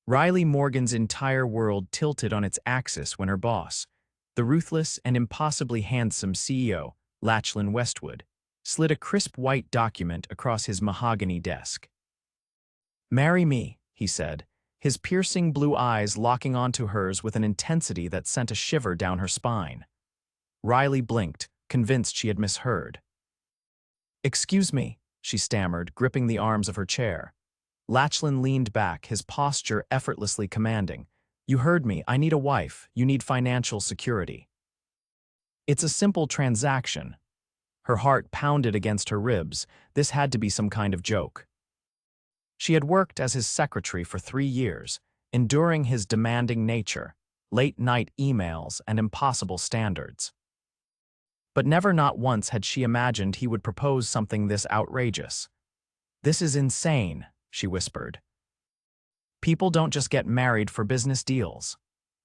Riley Morgan's entire world tilted on its axis when her boss, the ruthless and impossibly handsome CEO, Lachlan Westwood, slid a crisp white document across his mahogany desk. "Marry me," he said, his piercing blue eyes locking onto hers with an intensity that sent a shiver down her spine. Riley blinked, convinced she had misheard. "Excuse me," she stammered, gripping the arms of her chair. Lachlan leaned back, his posture effortlessly commanding. "You heard me. I need a wife. You need financial security." "It's a simple transaction." Her heart pounded against her ribs. This had to be some kind of joke. She had worked as his secretary for 3 years, enduring his demanding nature, late-night emails, and impossible standards. But never not once had she imagined he would propose something this outrageous. "This is insane," she whispered. "People don't just get married for business deals."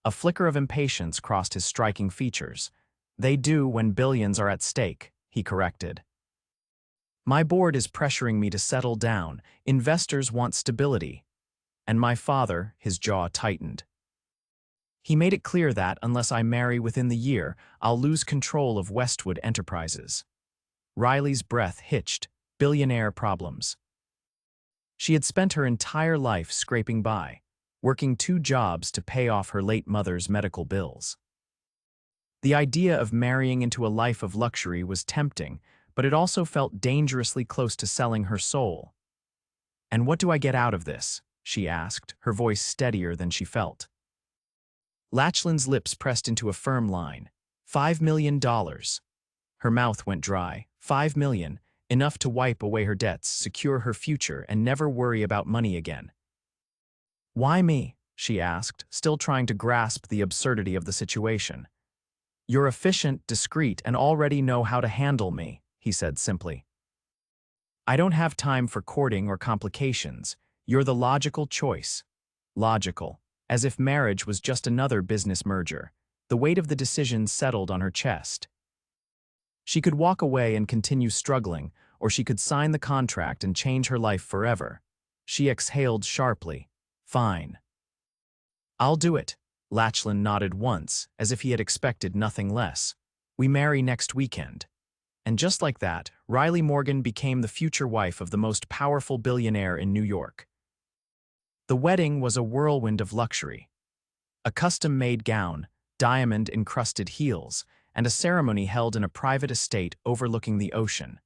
A flicker of impatience crossed his striking features. "They do when billions are at stake," he corrected. "My board is pressuring me to settle down. Investors want stability." And my father, his jaw tightened. "He made it clear that, unless I marry within the year, I'll lose control of Westwood Enterprises." Riley's breath hitched. Billionaire problems. She had spent her entire life scraping by, working 2 jobs to pay off her late mother's medical bills. The idea of marrying into a life of luxury was tempting, but it also felt dangerously close to selling her soul. "And what do I get out of this?" she asked, her voice steadier than she felt. Lachlan's lips pressed into a firm line. $5 million. Her mouth went dry. $5 million, enough to wipe away her debts, secure her future, and never worry about money again. "Why me?" she asked, still trying to grasp the absurdity of the situation. "You're efficient, discreet, and already know how to handle me," he said simply. "I don't have time for courting or complications. You're the logical choice." Logical, as if marriage was just another business merger. The weight of the decision settled on her chest. She could walk away and continue struggling, or she could sign the contract and change her life forever. She exhaled sharply. "Fine." "I'll do it." Lachlan nodded once, as if he had expected nothing less. "We marry next weekend." And just like that, Riley Morgan became the future wife of the most powerful billionaire in New York. The wedding was a whirlwind of luxury. A custom-made gown, diamond-encrusted heels, and a ceremony held in a private estate overlooking the ocean.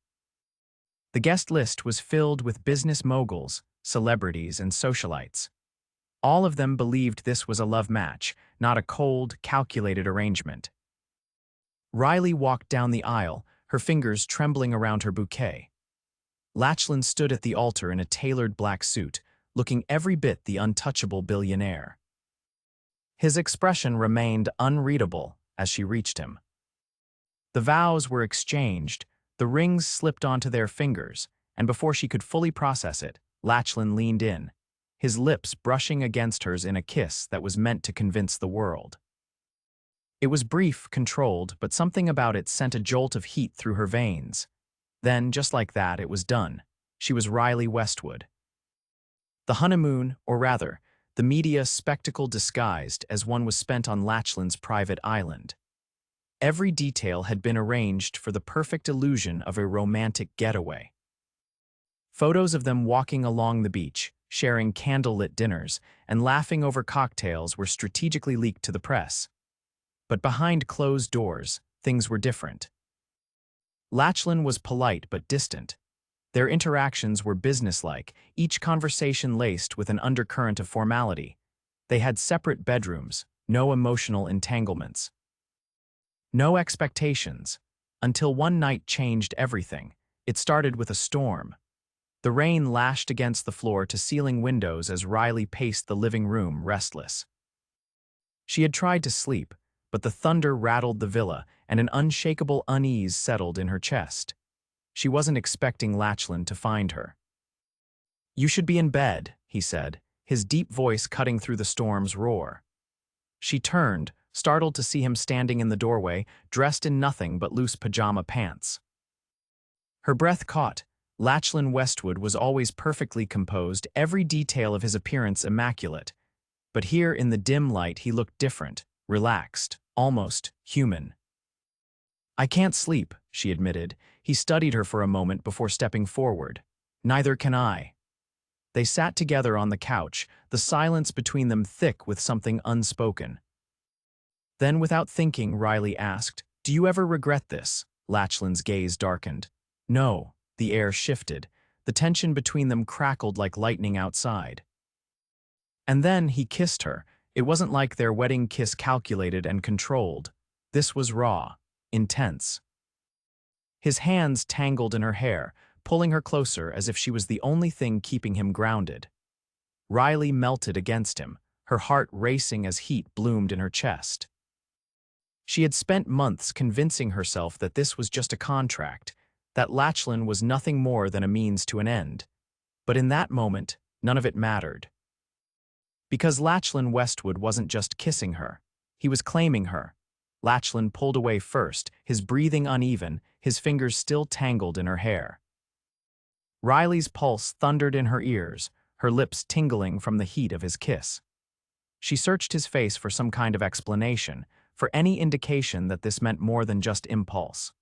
The guest list was filled with business moguls, celebrities, and socialites. All of them believed this was a love match, not a cold, calculated arrangement. Riley walked down the aisle, her fingers trembling around her bouquet. Lachlan stood at the altar in a tailored black suit, looking every bit the untouchable billionaire. His expression remained unreadable as she reached him. The vows were exchanged, the rings slipped onto their fingers, and before she could fully process it, Lachlan leaned in, his lips brushing against hers in a kiss that was meant to convince the world. It was brief, controlled, but something about it sent a jolt of heat through her veins. Then, just like that, it was done. She was Riley Westwood. The honeymoon, or rather, the media spectacle disguised as one was spent on Lachlan's private island. Every detail had been arranged for the perfect illusion of a romantic getaway. Photos of them walking along the beach, sharing candlelit dinners, and laughing over cocktails were strategically leaked to the press. But behind closed doors, things were different. Lachlan was polite but distant. Their interactions were businesslike, each conversation laced with an undercurrent of formality. They had separate bedrooms, no emotional entanglements. No expectations, until one night changed everything. It started with a storm. The rain lashed against the floor-to-ceiling windows as Riley paced the living room, restless. She had tried to sleep, but the thunder rattled the villa, and an unshakable unease settled in her chest. She wasn't expecting Lachlan to find her. "You should be in bed," he said, his deep voice cutting through the storm's roar. She turned, startled to see him standing in the doorway, dressed in nothing but loose pajama pants. Her breath caught. Lachlan Westwood was always perfectly composed, every detail of his appearance immaculate. But here in the dim light he looked different, relaxed, almost human. "I can't sleep," she admitted. He studied her for a moment before stepping forward. "Neither can I." They sat together on the couch, the silence between them thick with something unspoken. Then, without thinking, Riley asked, "Do you ever regret this?" Lachlan's gaze darkened. "No." The air shifted. The tension between them crackled like lightning outside. And then he kissed her. It wasn't like their wedding kiss calculated and controlled. This was raw, intense. His hands tangled in her hair, pulling her closer as if she was the only thing keeping him grounded. Riley melted against him, her heart racing as heat bloomed in her chest. She had spent months convincing herself that this was just a contract, that Lachlan was nothing more than a means to an end. But in that moment, none of it mattered. Because Lachlan Westwood wasn't just kissing her, he was claiming her. Lachlan pulled away first, his breathing uneven, his fingers still tangled in her hair. Riley's pulse thundered in her ears, her lips tingling from the heat of his kiss. She searched his face for some kind of explanation, for any indication that this meant more than just impulse.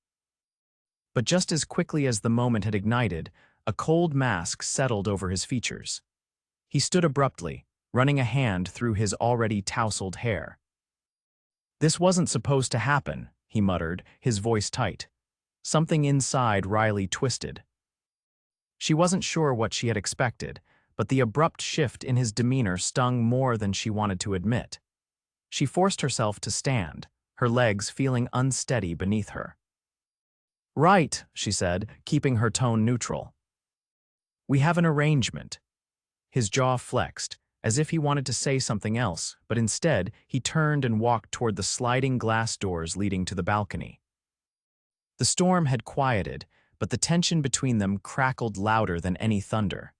But just as quickly as the moment had ignited, a cold mask settled over his features. He stood abruptly, running a hand through his already tousled hair. "This wasn't supposed to happen," he muttered, his voice tight. Something inside Riley twisted. She wasn't sure what she had expected, but the abrupt shift in his demeanor stung more than she wanted to admit. She forced herself to stand, her legs feeling unsteady beneath her. "Right," she said, keeping her tone neutral. "We have an arrangement." His jaw flexed, as if he wanted to say something else, but instead he turned and walked toward the sliding glass doors leading to the balcony. The storm had quieted, but the tension between them crackled louder than any thunder.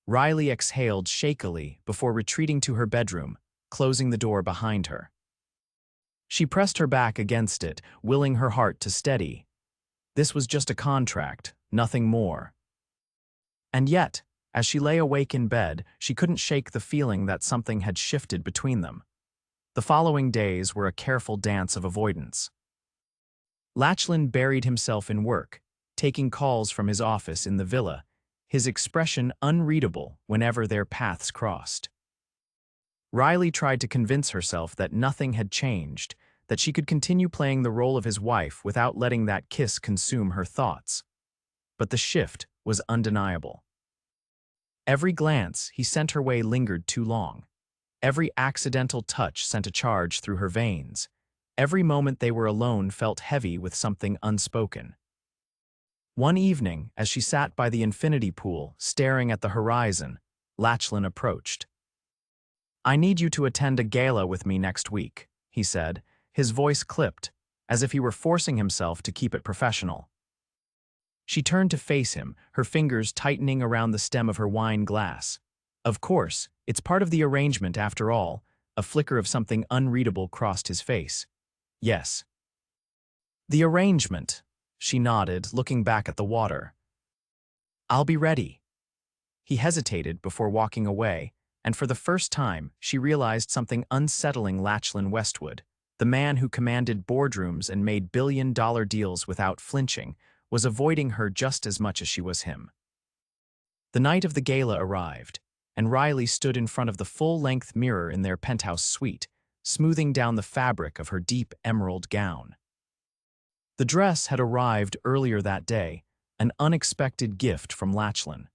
Riley exhaled shakily before retreating to her bedroom, closing the door behind her. She pressed her back against it, willing her heart to steady. This was just a contract, nothing more. And yet, as she lay awake in bed, she couldn't shake the feeling that something had shifted between them. The following days were a careful dance of avoidance. Lachlan buried himself in work, taking calls from his office in the villa, his expression unreadable whenever their paths crossed. Riley tried to convince herself that nothing had changed, that she could continue playing the role of his wife without letting that kiss consume her thoughts. But the shift was undeniable. Every glance he sent her way lingered too long. Every accidental touch sent a charge through her veins. Every moment they were alone felt heavy with something unspoken. One evening, as she sat by the infinity pool, staring at the horizon, Lachlan approached. "I need you to attend a gala with me next week," he said, his voice clipped, as if he were forcing himself to keep it professional. She turned to face him, her fingers tightening around the stem of her wine glass. "Of course, it's part of the arrangement after all." A flicker of something unreadable crossed his face. "Yes." "The arrangement," she nodded, looking back at the water. "I'll be ready." He hesitated before walking away, and for the first time, she realized something unsettling. Lachlan Westwood, the man who commanded boardrooms and made billion-dollar deals without flinching, was avoiding her just as much as she was him. The night of the gala arrived, and Riley stood in front of the full-length mirror in their penthouse suite, smoothing down the fabric of her deep emerald gown. The dress had arrived earlier that day, an unexpected gift from Lachlan.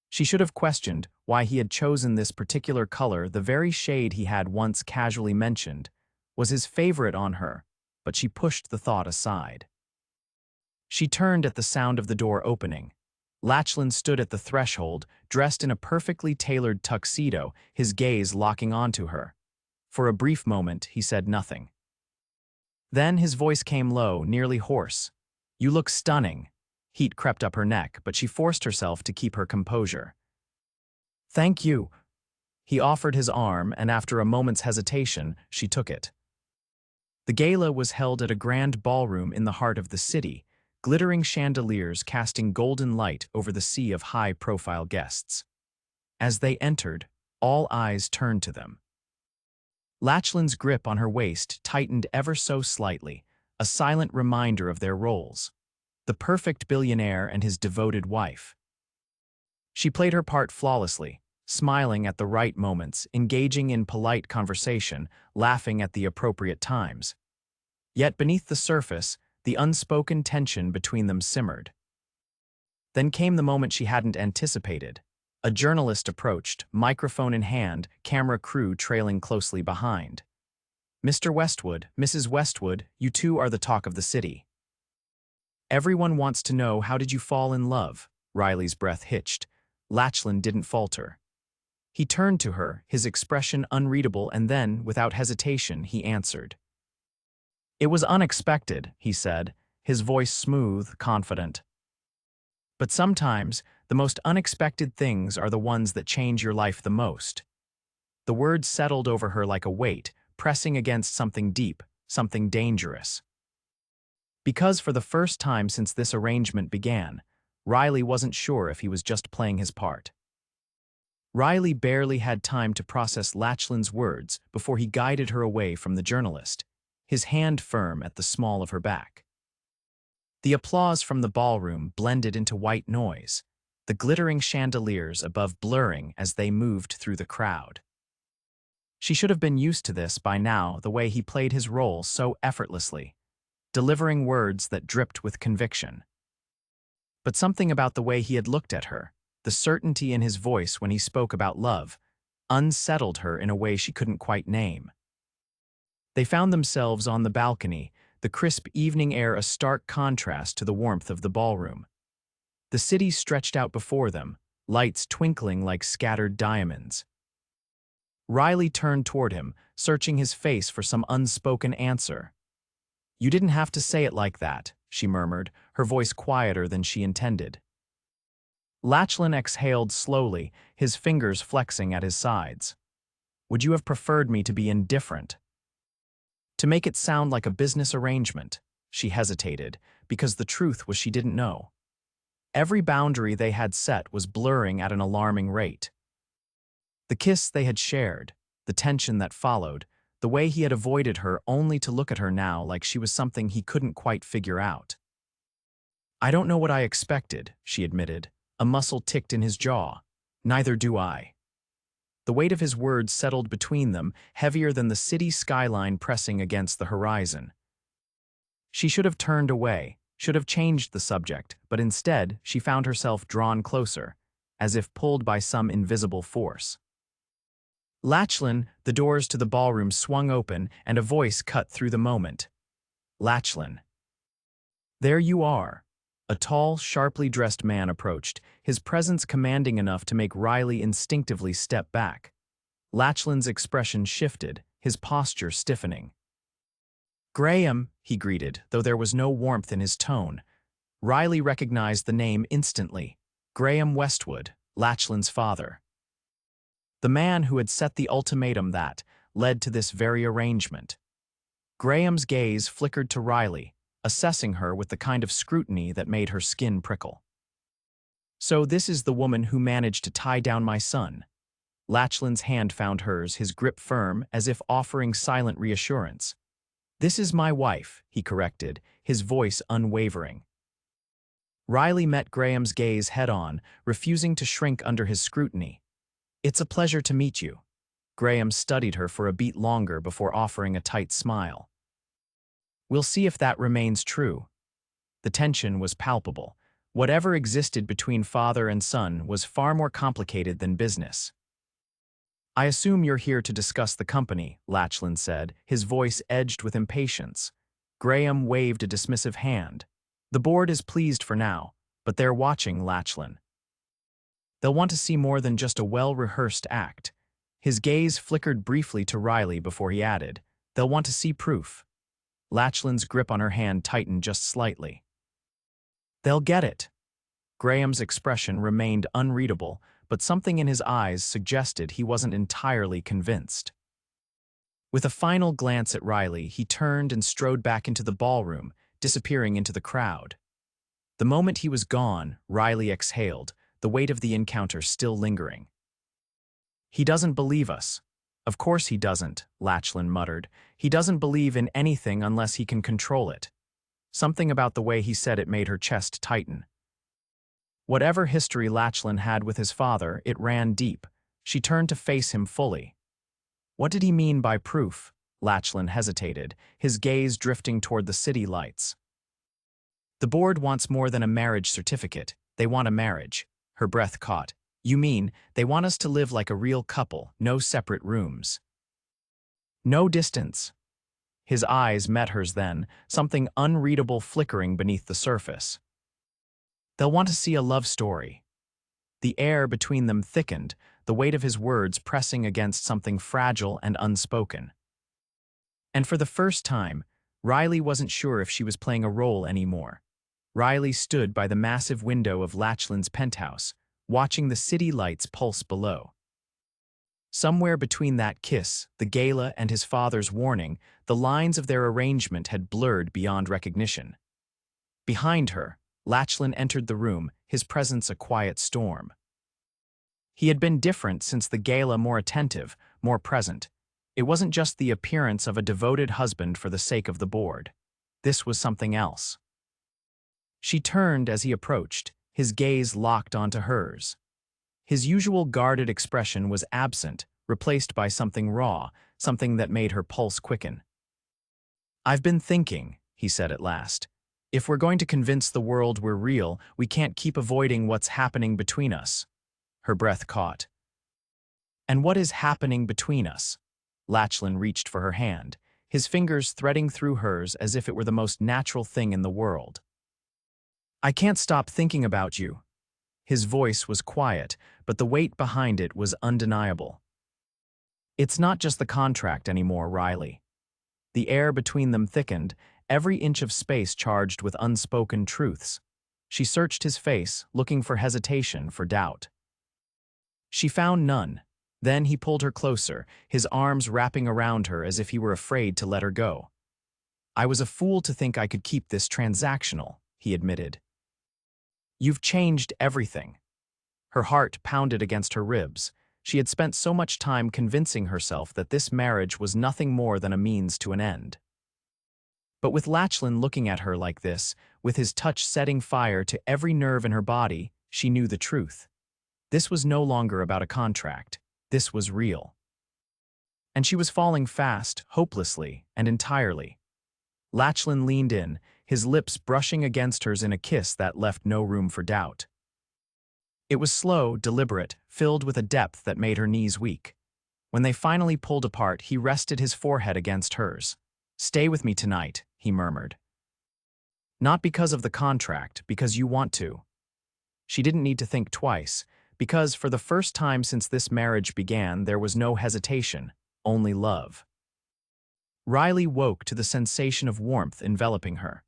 She should have questioned why he had chosen this particular color. The very shade he had once casually mentioned was his favorite on her, but she pushed the thought aside. She turned at the sound of the door opening. Lachlan stood at the threshold, dressed in a perfectly tailored tuxedo, his gaze locking onto her. For a brief moment, he said nothing. Then his voice came low, nearly hoarse. "You look stunning." Heat crept up her neck, but she forced herself to keep her composure. "Thank you." He offered his arm, and after a moment's hesitation, she took it. The gala was held at a grand ballroom in the heart of the city, glittering chandeliers casting golden light over the sea of high-profile guests. As they entered, All eyes turned to them. Lachlan's grip on her waist tightened ever so slightly, a silent reminder of their roles. The perfect billionaire and his devoted wife. She played her part flawlessly, smiling at the right moments, engaging in polite conversation, laughing at the appropriate times. Yet beneath the surface, the unspoken tension between them simmered. Then came the moment she hadn't anticipated. A journalist approached, microphone in hand, camera crew trailing closely behind. "Mr. Westwood, Mrs. Westwood, you two are the talk of the city. Everyone wants to know, how did you fall in love?" Riley's breath hitched. Lachlan didn't falter. He turned to her, his expression unreadable, and then, without hesitation, he answered. "It was unexpected," he said, his voice smooth, confident. "But sometimes, the most unexpected things are the ones that change your life the most." The words settled over her like a weight, pressing against something deep, something dangerous. Because for the first time since this arrangement began, Riley wasn't sure if he was just playing his part. Riley barely had time to process Lachlan's words before he guided her away from the journalist, his hand firm at the small of her back. The applause from the ballroom blended into white noise, the glittering chandeliers above blurring as they moved through the crowd. She should have been used to this by now, the way he played his role so effortlessly, delivering words that dripped with conviction. But something about the way he had looked at her, the certainty in his voice when he spoke about love, unsettled her in a way she couldn't quite name. They found themselves on the balcony, the crisp evening air a stark contrast to the warmth of the ballroom. The city stretched out before them, lights twinkling like scattered diamonds. Riley turned toward him, searching his face for some unspoken answer. "You didn't have to say it like that," she murmured, her voice quieter than she intended. Lachlan exhaled slowly, his fingers flexing at his sides. "Would you have preferred me to be indifferent? To make it sound like a business arrangement?" She hesitated, because the truth was she didn't know. Every boundary they had set was blurring at an alarming rate. The kiss they had shared, the tension that followed, the way he had avoided her only to look at her now like she was something he couldn't quite figure out. "I don't know what I expected," she admitted. A muscle ticked in his jaw. "Neither do I." The weight of his words settled between them, heavier than the city skyline pressing against the horizon. She should have turned away, should have changed the subject, but instead she found herself drawn closer, as if pulled by some invisible force. "Lachlan," the doors to the ballroom swung open and a voice cut through the moment. "Lachlan." "There you are." A tall, sharply dressed man approached, his presence commanding enough to make Riley instinctively step back. Lachlan's expression shifted, his posture stiffening. "Graham," he greeted, though there was no warmth in his tone. Riley recognized the name instantly. Graham Westwood, Lachlan's father. The man who had set the ultimatum that led to this very arrangement. Graham's gaze flickered to Riley, assessing her with the kind of scrutiny that made her skin prickle. "So this is the woman who managed to tie down my son." Lachlan's hand found hers, his grip firm, as if offering silent reassurance. "This is my wife," he corrected, his voice unwavering. Riley met Graham's gaze head-on, refusing to shrink under his scrutiny. "It's a pleasure to meet you." Graham studied her for a beat longer before offering a tight smile. "We'll see if that remains true." The tension was palpable. Whatever existed between father and son was far more complicated than business. "I assume you're here to discuss the company," Lachlan said, his voice edged with impatience. Graham waved a dismissive hand. "The board is pleased for now, but they're watching, Lachlan. They'll want to see more than just a well-rehearsed act." His gaze flickered briefly to Riley before he added, "They'll want to see proof." Lachlan's grip on her hand tightened just slightly. "They'll get it." Graham's expression remained unreadable, but something in his eyes suggested he wasn't entirely convinced. With a final glance at Riley, he turned and strode back into the ballroom, disappearing into the crowd. The moment he was gone, Riley exhaled, the weight of the encounter still lingering. He doesn't believe us. Of course he doesn't, Lachlan muttered. He doesn't believe in anything unless he can control it. Something about the way he said it made her chest tighten. Whatever history Lachlan had with his father, it ran deep. She turned to face him fully. What did he mean by proof? Lachlan hesitated, his gaze drifting toward the city lights. The board wants more than a marriage certificate. They want a marriage. Her breath caught. You mean, they want us to live like a real couple, no separate rooms. No distance. His eyes met hers then, something unreadable flickering beneath the surface. They'll want to see a love story. The air between them thickened, the weight of his words pressing against something fragile and unspoken. And for the first time, Riley wasn't sure if she was playing a role anymore. Riley stood by the massive window of Lachlan's penthouse, watching the city lights pulse below. Somewhere between that kiss, the gala, and his father's warning, the lines of their arrangement had blurred beyond recognition. Behind her, Lachlan entered the room, his presence a quiet storm. He had been different since the gala, more attentive, more present. It wasn't just the appearance of a devoted husband for the sake of the board. This was something else. She turned as he approached, his gaze locked onto hers. His usual guarded expression was absent, replaced by something raw, something that made her pulse quicken. "I've been thinking," he said at last. "If we're going to convince the world we're real, we can't keep avoiding what's happening between us." Her breath caught. "And what is happening between us?" Lachlan reached for her hand, his fingers threading through hers as if it were the most natural thing in the world. "I can't stop thinking about you." His voice was quiet, but the weight behind it was undeniable. "It's not just the contract anymore, Riley." The air between them thickened, every inch of space charged with unspoken truths. She searched his face, looking for hesitation, for doubt. She found none. Then he pulled her closer, his arms wrapping around her as if he were afraid to let her go. "I was a fool to think I could keep this transactional," he admitted. "You've changed everything." Her heart pounded against her ribs. She had spent so much time convincing herself that this marriage was nothing more than a means to an end. But with Lachlan looking at her like this, with his touch setting fire to every nerve in her body, she knew the truth. This was no longer about a contract. This was real. And she was falling fast, hopelessly, and entirely. Lachlan leaned in, his lips brushing against hers in a kiss that left no room for doubt. It was slow, deliberate, filled with a depth that made her knees weak. When they finally pulled apart, he rested his forehead against hers. "Stay with me tonight," he murmured. "Not because of the contract, because you want to." She didn't need to think twice, because for the first time since this marriage began, there was no hesitation, only love. Riley woke to the sensation of warmth enveloping her.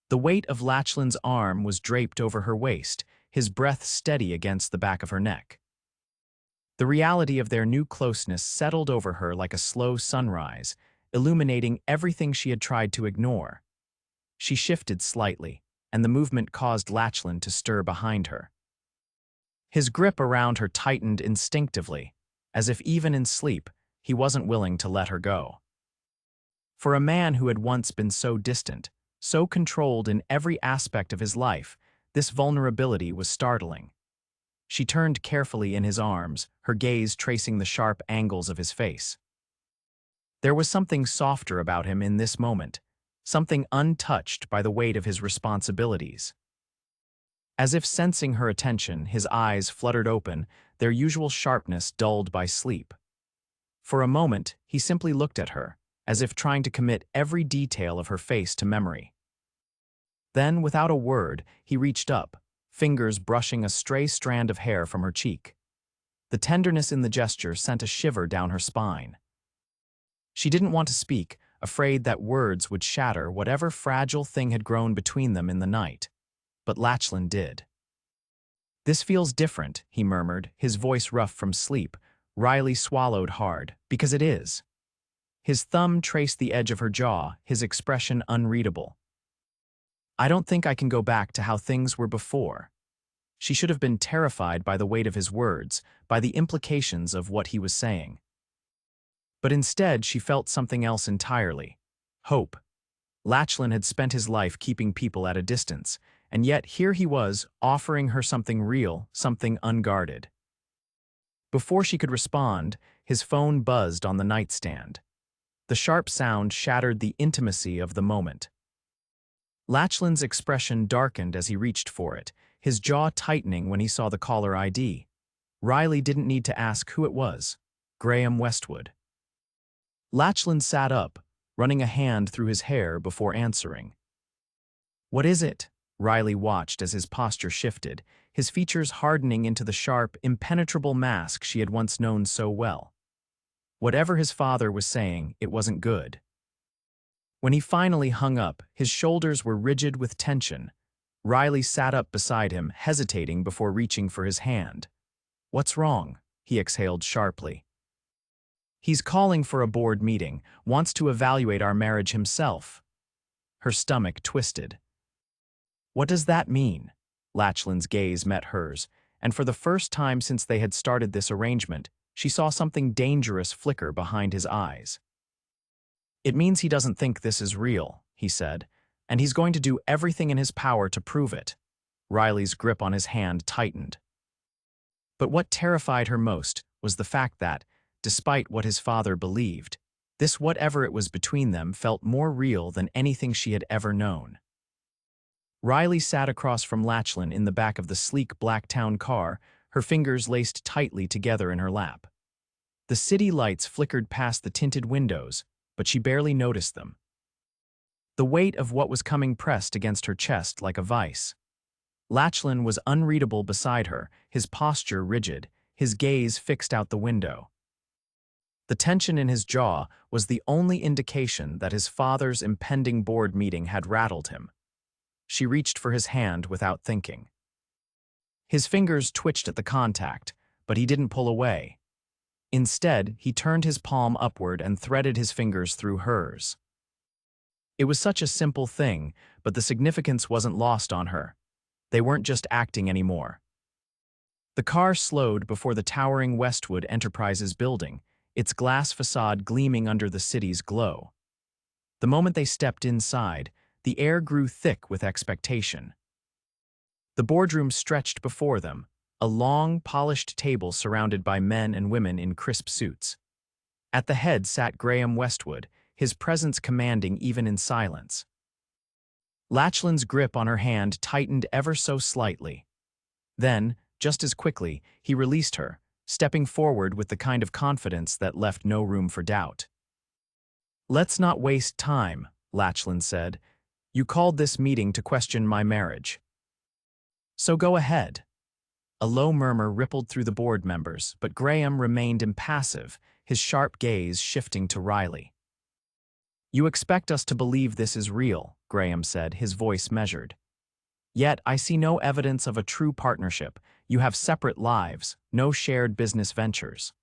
The weight of Lachlan's arm was draped over her waist, his breath steady against the back of her neck. The reality of their new closeness settled over her like a slow sunrise, illuminating everything she had tried to ignore. She shifted slightly, and the movement caused Lachlan to stir behind her. His grip around her tightened instinctively, as if even in sleep, he wasn't willing to let her go. For a man who had once been so distant, so controlled in every aspect of his life, this vulnerability was startling. She turned carefully in his arms, her gaze tracing the sharp angles of his face. There was something softer about him in this moment, something untouched by the weight of his responsibilities. As if sensing her attention, his eyes fluttered open, their usual sharpness dulled by sleep. For a moment, he simply looked at her, as if trying to commit every detail of her face to memory. Then, without a word, he reached up, fingers brushing a stray strand of hair from her cheek. The tenderness in the gesture sent a shiver down her spine. She didn't want to speak, afraid that words would shatter whatever fragile thing had grown between them in the night. But Lachlan did. "This feels different," he murmured, his voice rough from sleep. Riley swallowed hard, "because it is." His thumb traced the edge of her jaw, his expression unreadable. "I don't think I can go back to how things were before." She should have been terrified by the weight of his words, by the implications of what he was saying. But instead, she felt something else entirely. Hope. Lachlan had spent his life keeping people at a distance, and yet here he was, offering her something real, something unguarded. Before she could respond, his phone buzzed on the nightstand. The sharp sound shattered the intimacy of the moment. Lachlan's expression darkened as he reached for it, his jaw tightening when he saw the caller ID. Riley didn't need to ask who it was. Graham Westwood. Lachlan sat up, running a hand through his hair before answering. "What is it?" Riley watched as his posture shifted, his features hardening into the sharp, impenetrable mask she had once known so well. Whatever his father was saying, it wasn't good. When he finally hung up, his shoulders were rigid with tension. Riley sat up beside him, hesitating before reaching for his hand. "What's wrong?" he exhaled sharply. "He's calling for a board meeting, wants to evaluate our marriage himself." Her stomach twisted. "What does that mean?" Lachlan's gaze met hers, and for the first time since they had started this arrangement, she saw something dangerous flicker behind his eyes. "It means he doesn't think this is real," he said, "and he's going to do everything in his power to prove it." Riley's grip on his hand tightened. But what terrified her most was the fact that, despite what his father believed, this whatever it was between them felt more real than anything she had ever known. Riley sat across from Lachlan in the back of the sleek black town car, her fingers laced tightly together in her lap. The city lights flickered past the tinted windows, but she barely noticed them. The weight of what was coming pressed against her chest like a vice. Lachlan was unreadable beside her, his posture rigid, his gaze fixed out the window. The tension in his jaw was the only indication that his father's impending board meeting had rattled him. She reached for his hand without thinking. His fingers twitched at the contact, but he didn't pull away. Instead, he turned his palm upward and threaded his fingers through hers. It was such a simple thing, but the significance wasn't lost on her. They weren't just acting anymore. The car slowed before the towering Westwood Enterprises building, its glass facade gleaming under the city's glow. The moment they stepped inside, the air grew thick with expectation. The boardroom stretched before them, a long, polished table surrounded by men and women in crisp suits. At the head sat Graham Westwood, his presence commanding even in silence. Lachlan's grip on her hand tightened ever so slightly. Then, just as quickly, he released her, stepping forward with the kind of confidence that left no room for doubt. "Let's not waste time," Lachlan said. "You called this meeting to question my marriage. So go ahead." A low murmur rippled through the board members, but Graham remained impassive, his sharp gaze shifting to Riley. "You expect us to believe this is real," Graham said, his voice measured. "Yet I see no evidence of a true partnership. You have separate lives, no shared business ventures."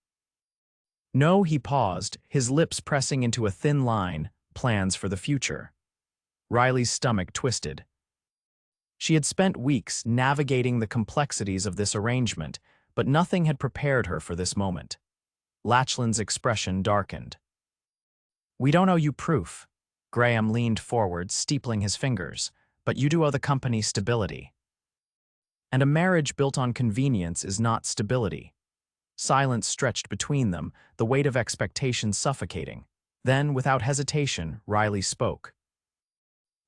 "No," he paused, his lips pressing into a thin line, "plans for the future." Riley's stomach twisted. She had spent weeks navigating the complexities of this arrangement, but nothing had prepared her for this moment. Lachlan's expression darkened. "We don't owe you proof." Graham leaned forward, steepling his fingers, "but you do owe the company stability. And a marriage built on convenience is not stability." Silence stretched between them, the weight of expectation suffocating. Then, without hesitation, Riley spoke.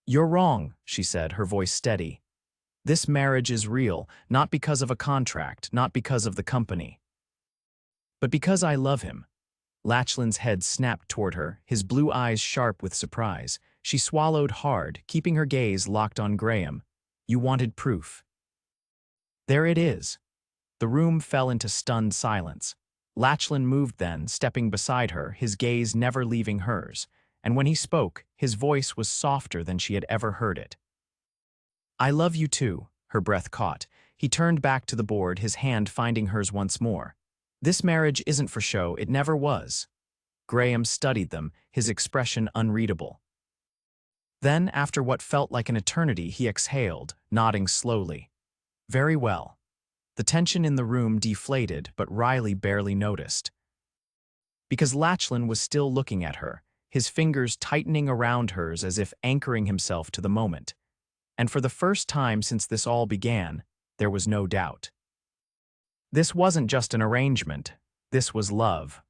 "You're wrong," she said, her voice steady. "This marriage is real, not because of a contract, not because of the company, but because I love him." Lachlan's head snapped toward her, his blue eyes sharp with surprise. She swallowed hard, keeping her gaze locked on Graham. "You wanted proof. There it is." The room fell into stunned silence. Lachlan moved then, stepping beside her, his gaze never leaving hers. And when he spoke, his voice was softer than she had ever heard it. "I love you too," her breath caught. He turned back to the board, his hand finding hers once more. "This marriage isn't for show, it never was." Graham studied them, his expression unreadable. Then, after what felt like an eternity, he exhaled, nodding slowly. "Very well." The tension in the room deflated, but Riley barely noticed. Because Lachlan was still looking at her, his fingers tightening around hers as if anchoring himself to the moment. And for the first time since this all began, there was no doubt. This wasn't just an arrangement. This was love.